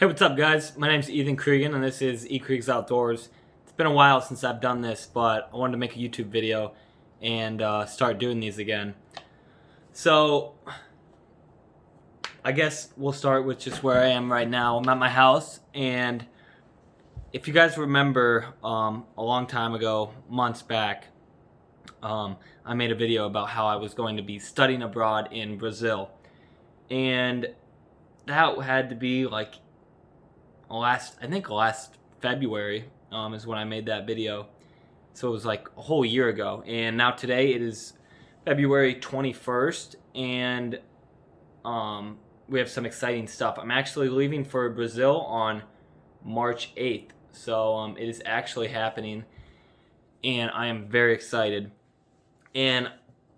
Hey, what's up, guys? My name's Ethan Cregan, and this is ECregs Outdoors. It's been a while since I've done this, but I wanted to make a YouTube video and start doing these again. So, I guess we'll start with just where I am right now. I'm at my house, and if you guys remember, a long time ago, months back, I made a video about how I was going to be studying abroad in Brazil. And that had to be like last February is when I made that video. So it was like a whole year ago. And now today it is February 21st, and we have some exciting stuff. I'm actually leaving for Brazil on March 8th. So it is actually happening, and I am very excited. And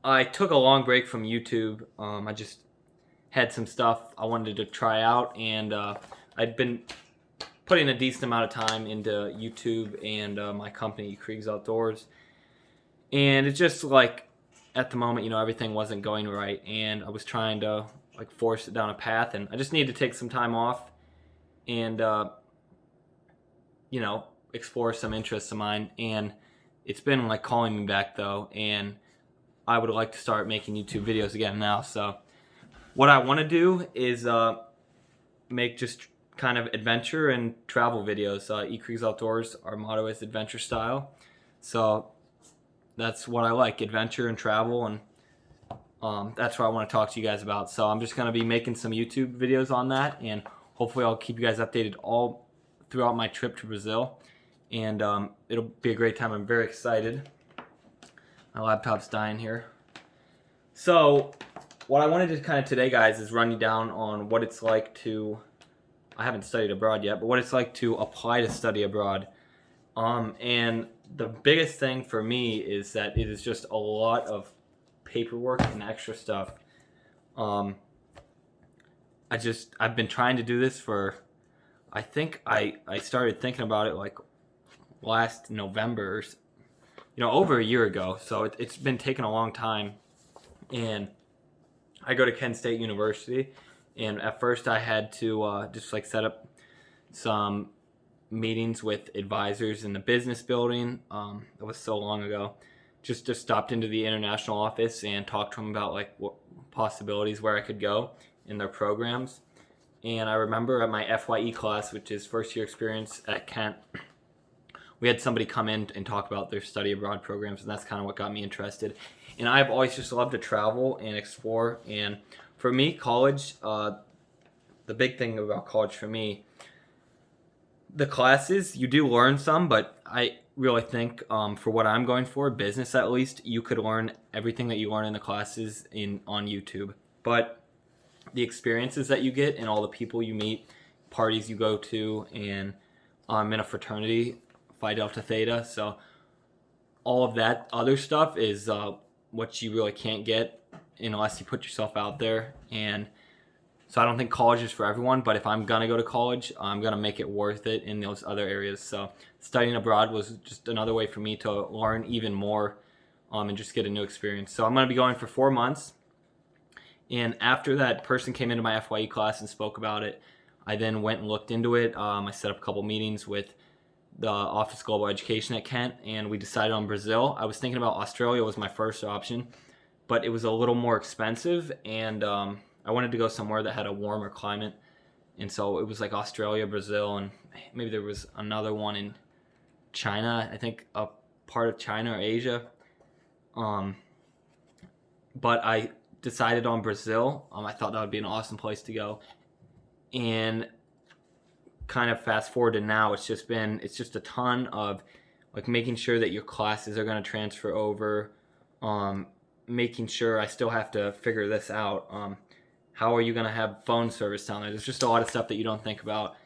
I took a long break from YouTube. I just had some stuff I wanted to try out, and I'd been putting a decent amount of time into YouTube and my company, ECregs Outdoors. And it's just like, at the moment, everything wasn't going right, and I was trying to like force it down a path, and I just needed to take some time off and explore some interests of mine. And it's been like calling me back though, and I would like to start making YouTube videos again now. So what I want to do is make just kind of adventure and travel videos. ECregs Outdoors, our motto is adventure style. So that's what I like, adventure and travel, and that's what I want to talk to you guys about. So I'm just going to be making some YouTube videos on that, and hopefully I'll keep you guys updated all throughout my trip to Brazil. And it'll be a great time. I'm very excited. My laptop's dying here. So what I wanted to kind of today, guys, is run you down on what it's like to, I haven't studied abroad yet, but what it's like to apply to study abroad. And the biggest thing for me is that it is just a lot of paperwork and extra stuff. I've been trying to do this for, I think I started thinking about it like last November, over a year ago. So it's been taking a long time. And I go to Kent State University, and at first I had to just like set up some meetings with advisors in the business building. That was so long ago. Just stopped into the international office and talked to them about like what possibilities, where I could go in their programs. And I remember at my FYE class, which is first year experience at Kent, we had somebody come in and talk about their study abroad programs, and that's kind of what got me interested. And I've always just loved to travel and explore. And for me, college, the big thing about college for me, the classes, you do learn some, but I really think for what I'm going for, business at least, you could learn everything that you learn in the classes on YouTube. But the experiences that you get and all the people you meet, parties you go to, and I'm in a fraternity, Phi Delta Theta, so all of that other stuff is what you really can't get unless you put yourself out there. And so I don't think college is for everyone, but if I'm gonna go to college, I'm gonna make it worth it in those other areas. So studying abroad was just another way for me to learn even more and just get a new experience. So I'm gonna be going for 4 months. And after that person came into my FYE class and spoke about it, I then went and looked into it. I set up a couple meetings with the Office of Global Education at Kent, and we decided on Brazil. I was thinking about Australia was my first option, but it was a little more expensive, and I wanted to go somewhere that had a warmer climate. And so it was like Australia, Brazil, and maybe there was another one in China, I think a part of China or Asia. But I decided on Brazil. I thought that would be an awesome place to go. And kind of fast forward to now, it's just a ton of like making sure that your classes are going to transfer over, making sure I still have to figure this out. How are you going to have phone service down there? There's just a lot of stuff that you don't think about.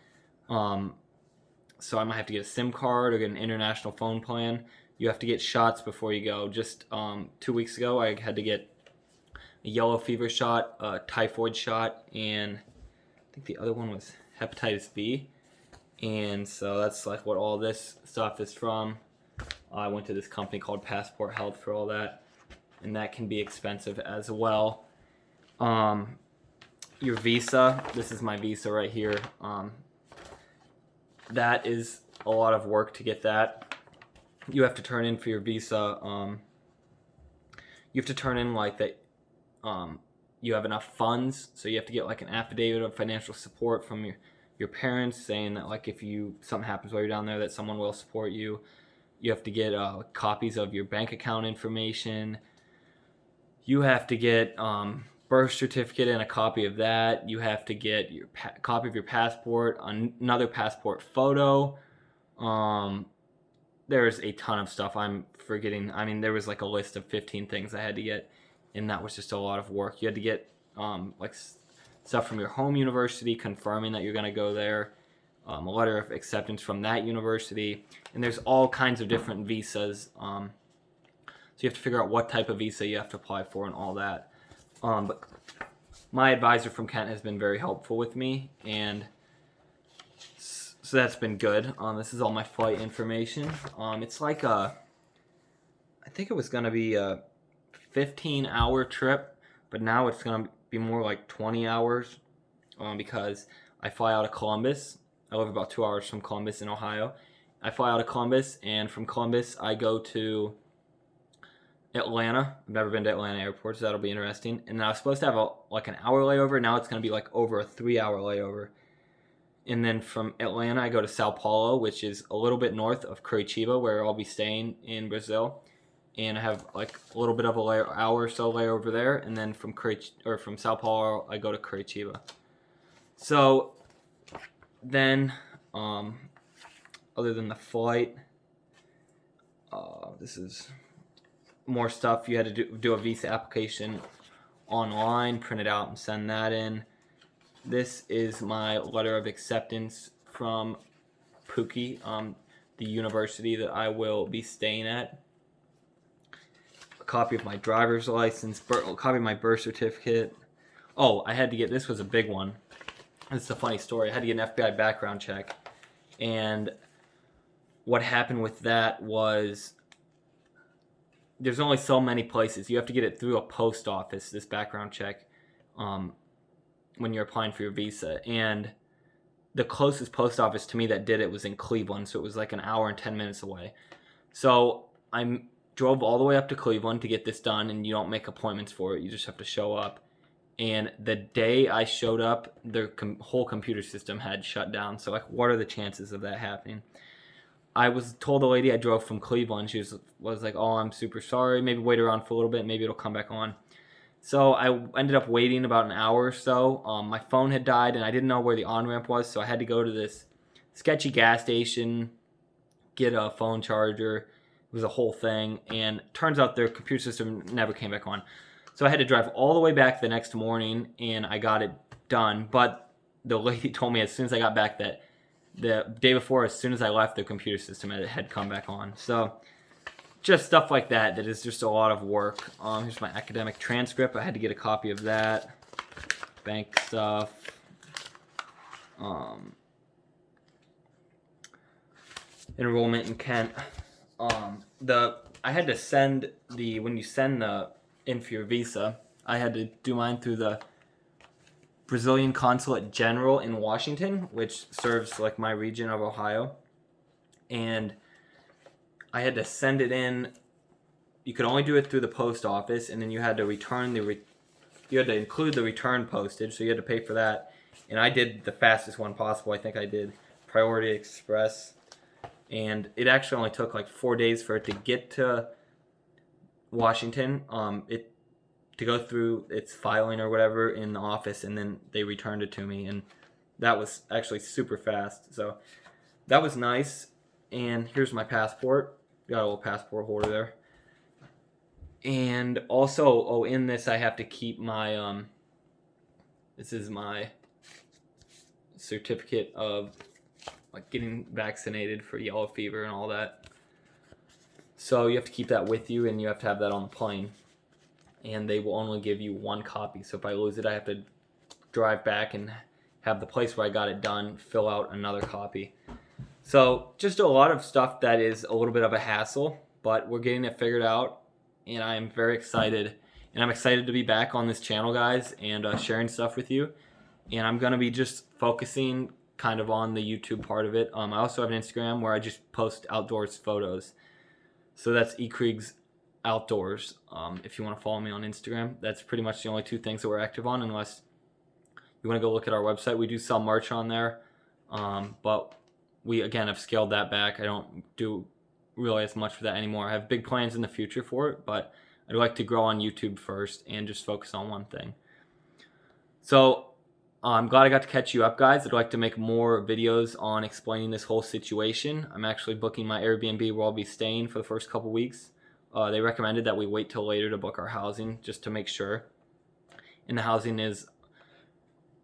So I might have to get a SIM card or get an international phone plan. You have to get shots before you go. Just 2 weeks ago, I had to get a yellow fever shot, a typhoid shot, and I think the other one was hepatitis B. And so that's like what all this stuff is from. I went to this company called Passport Health for all that, and that can be expensive as well. Your visa, this is my visa right here. that is a lot of work to get that. You have to turn in for your visa. You have to turn in like that. You have enough funds, so you have to get like an affidavit of financial support from your parents saying that like if something happens while you're down there that someone will support you. You have to get copies of your bank account information. You have to get birth certificate and a copy of that. You have to get your copy of your passport, another passport photo. There's a ton of stuff I'm forgetting. I mean, there was like a list of 15 things I had to get, and that was just a lot of work. You had to get like stuff from your home university confirming that you're going to go there, a letter of acceptance from that university, and there's all kinds of different visas. So you have to figure out what type of visa you have to apply for and all that. But my advisor from Kent has been very helpful with me, and so that's been good. This is all my flight information. It's like I think it was going to be a 15-hour trip, but now it's going to be more like 20 hours because I fly out of Columbus. I live about 2 hours from Columbus in Ohio. I fly out of Columbus, and from Columbus I go to Atlanta. I've never been to Atlanta airport, so that'll be interesting. And then I was supposed to have like an hour layover. Now it's going to be like over a 3-hour layover. And then from Atlanta, I go to Sao Paulo, which is a little bit north of Curitiba, where I'll be staying in Brazil. And I have like a little bit of a hour or so layover there. And then from Sao Paulo, I go to Curitiba. So then, other than the flight, this is more stuff. You had to do a visa application online, print it out, and send that in. This is my letter of acceptance from Pookie, the university that I will be staying at. A copy of my driver's license, a copy of my birth certificate. Oh, I had to get, this was a big one. This is a funny story. I had to get an FBI background check. And what happened with that was there's only so many places. You have to get it through a post office, this background check, when you're applying for your visa. And the closest post office to me that did it was in Cleveland, so it was like an hour and 10 minutes away. So I drove all the way up to Cleveland to get this done, and you don't make appointments for it. You just have to show up. And the day I showed up, their whole computer system had shut down. So like, what are the chances of that happening? I was told the lady I drove from Cleveland, she was like, oh, I'm super sorry. Maybe wait around for a little bit. Maybe it'll come back on. So I ended up waiting about an hour or so. My phone had died, and I didn't know where the on-ramp was, so I had to go to this sketchy gas station, get a phone charger. It was a whole thing, and turns out their computer system never came back on. So I had to drive all the way back the next morning, and I got it done. But the lady told me as soon as I got back that the day before, as soon as I left, the computer system had come back on. So just stuff like that is just a lot of work. Here's my academic transcript. I had to get a copy of that. Bank stuff. Enrollment in Kent. I had to send when you send in for your visa, I had to do mine through the Brazilian Consulate General in Washington, which serves like my region of Ohio. And I had to send it in. You could only do it through the post office, and then you had to return you had to include the return postage, so you had to pay for that. And I did the fastest one possible. I think I did Priority Express, and it actually only took like 4 days for it to get to Washington. To go through its filing or whatever in the office, and then they returned it to me, and that was actually super fast. So that was nice. And here's my passport. Got a little passport holder there. And also, in this I have to keep my this is my certificate of like getting vaccinated for yellow fever and all that. So you have to keep that with you, and you have to have that on the plane. And they will only give you one copy. So if I lose it, I have to drive back and have the place where I got it done fill out another copy. So just a lot of stuff that is a little bit of a hassle, but we're getting it figured out, and I'm very excited. And I'm excited to be back on this channel, guys, and sharing stuff with you. And I'm going to be just focusing kind of on the YouTube part of it. I also have an Instagram where I just post outdoors photos. So that's ECregs Outdoors. If you want to follow me on Instagram, that's pretty much the only two things that we're active on, unless you want to go look at our website. We do sell merch on there, but we, again, have scaled that back. I don't do really as much for that anymore. I have big plans in the future for it, but I'd like to grow on YouTube first and just focus on one thing. So I'm glad I got to catch you up, guys. I'd like to make more videos on explaining this whole situation. I'm actually booking my Airbnb where I'll be staying for the first couple weeks. They recommended that we wait till later to book our housing just to make sure. And the housing is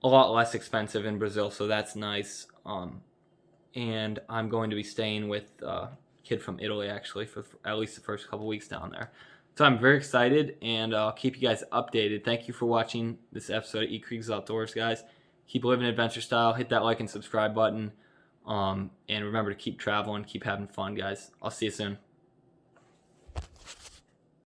a lot less expensive in Brazil, so that's nice. And I'm going to be staying with a kid from Italy, actually, for at least the first couple weeks down there. So I'm very excited, and I'll keep you guys updated. Thank you for watching this episode of ECregs Outdoors, guys. Keep living adventure style. Hit that like and subscribe button. And remember to keep traveling, keep having fun, guys. I'll see you soon.